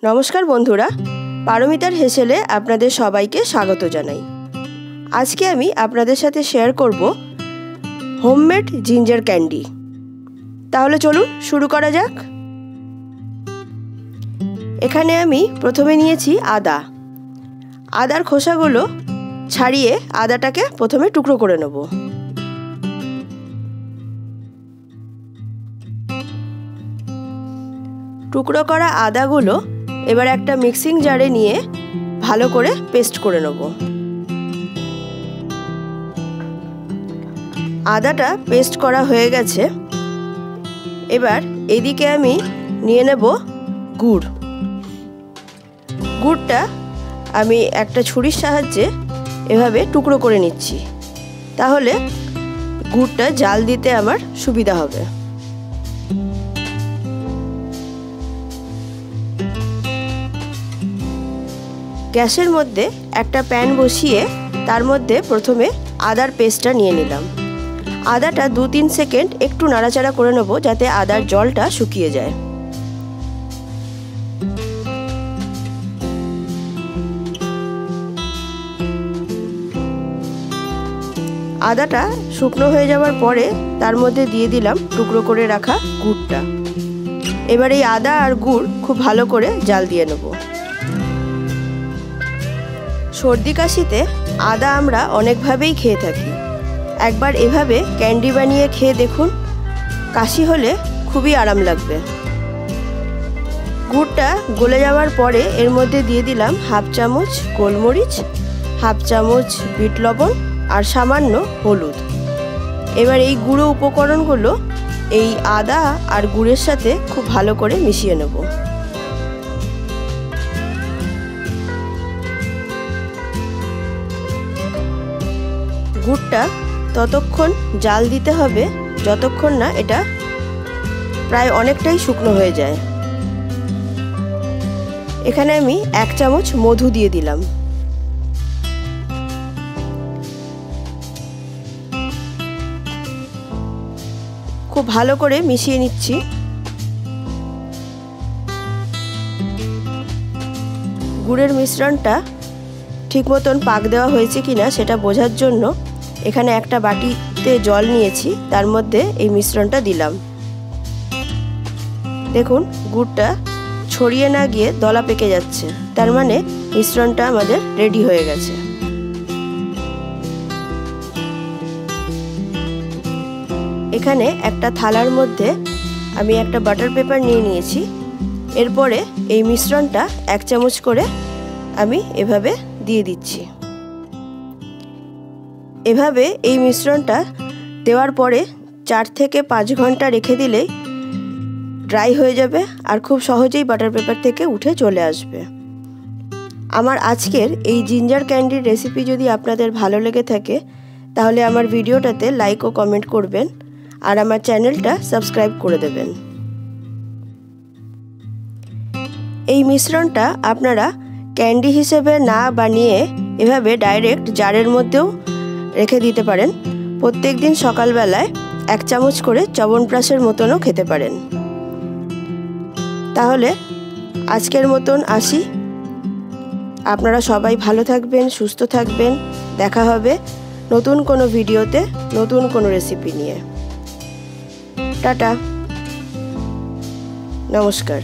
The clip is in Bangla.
নমস্কার বন্ধুরা, পারমিতার হেসেলে আপনাদের সবাইকে স্বাগত জানাই। আজকে আমি আপনাদের সাথে শেয়ার করব হোমমেড জিঞ্জার ক্যান্ডি। তাহলে চলুন শুরু করা যাক। এখানে আমি প্রথমে নিয়েছি আদার খোসাগুলো ছাড়িয়ে আদাটাকে প্রথমে টুকরো করে নেব। টুকরো করা আদাগুলো এবার একটা মিক্সিং জারে নিয়ে ভালো করে পেস্ট করে নেব। আদাটা পেস্ট করা হয়ে গেছে। এবার এদিকে আমি নিয়ে নেব গুড়টা আমি একটা ছুরির সাহায্যে এভাবে টুকরো করে নিচ্ছি, তাহলে গুড়টা জাল দিতে আমার সুবিধা হবে। গ্যাসের মধ্যে একটা প্যান বসিয়ে তার মধ্যে প্রথমে আদার পেস্টটা নিয়ে নিলাম। আদাটা 2-3 সেকেন্ড একটু নাড়াচাড়া করে নেব যাতে আদার জলটা শুকিয়ে যায়। আদাটা শুকনো হয়ে যাওয়ার পরে তার মধ্যে দিয়ে দিলাম টুকরো করে রাখা গুড়টা। এবার এই আদা আর গুড় খুব ভালো করে জাল দিয়ে নেব। সর্দি কাশিতে আদা আমরা অনেকভাবেই খেয়ে থাকি। একবার এভাবে ক্যান্ডি বানিয়ে খেয়ে দেখুন, কাশি হলে খুবই আরাম লাগবে। গুড়টা গলে যাওয়ার পরে এর মধ্যে দিয়ে দিলাম 1/2 চামচ গোলমরিচ, 1/2 চামচ বিট লবণ আর সামান্য হলুদ। এবার এই গুঁড়ো উপকরণগুলো এই আদা আর গুড়ের সাথে খুব ভালো করে মিশিয়ে নেব। গুড়টা ততক্ষণ জাল দিতে হবে যতক্ষণ না এটা প্রায় অনেকটাই শুকনো হয়ে যায়। এখানে আমি 1 চামচ মধু দিয়ে দিলাম। খুব ভালো করে মিশিয়ে নিচ্ছি। গুড়ের মিশ্রণটা ঠিক মতন পাক দেওয়া হয়েছে কিনা সেটা বোঝার জন্য এখানে একটা বাটিতে জল নিয়েছি, তার মধ্যে এই মিশ্রণটা দিলাম। দেখুন গুড়টা ছড়িয়ে না গিয়ে দলা পেকে যাচ্ছে, তার মানে মিশ্রণটা আমাদের রেডি হয়ে গেছে। এখানে একটা থালার মধ্যে আমি একটা বাটার পেপার নিয়ে নিয়েছি। এরপরে এই মিশ্রণটা 1 চামচ করে আমি এভাবে দিয়ে দিচ্ছি। এভাবে এই মিশ্রণটা দেওয়ার পরে 4 থেকে 5 ঘন্টা রেখে দিলেই ড্রাই হয়ে যাবে আর খুব সহজেই বাটার পেপার থেকে উঠে চলে আসবে। আমার আজকের এই জিঞ্জার ক্যান্ডির রেসিপি যদি আপনাদের ভালো লেগে থাকে তাহলে আমার ভিডিওটাতে লাইক ও কমেন্ট করবেন আর আমার চ্যানেলটা সাবস্ক্রাইব করে দেবেন। এই মিশ্রণটা আপনারা ক্যান্ডি হিসেবে না বানিয়ে এভাবে ডাইরেক্ট জারের মধ্যেও রেখে দিতে পারেন। প্রত্যেক দিন সকালবেলায় 1 চামচ করে চ্যবনপ্রাশের মতনও খেতে পারেন। তাহলে আজকের মতন আসি। আপনারা সবাই ভালো থাকবেন, সুস্থ থাকবেন। দেখা হবে নতুন কোনো ভিডিওতে নতুন কোনো রেসিপি নিয়ে। টাটা, নমস্কার।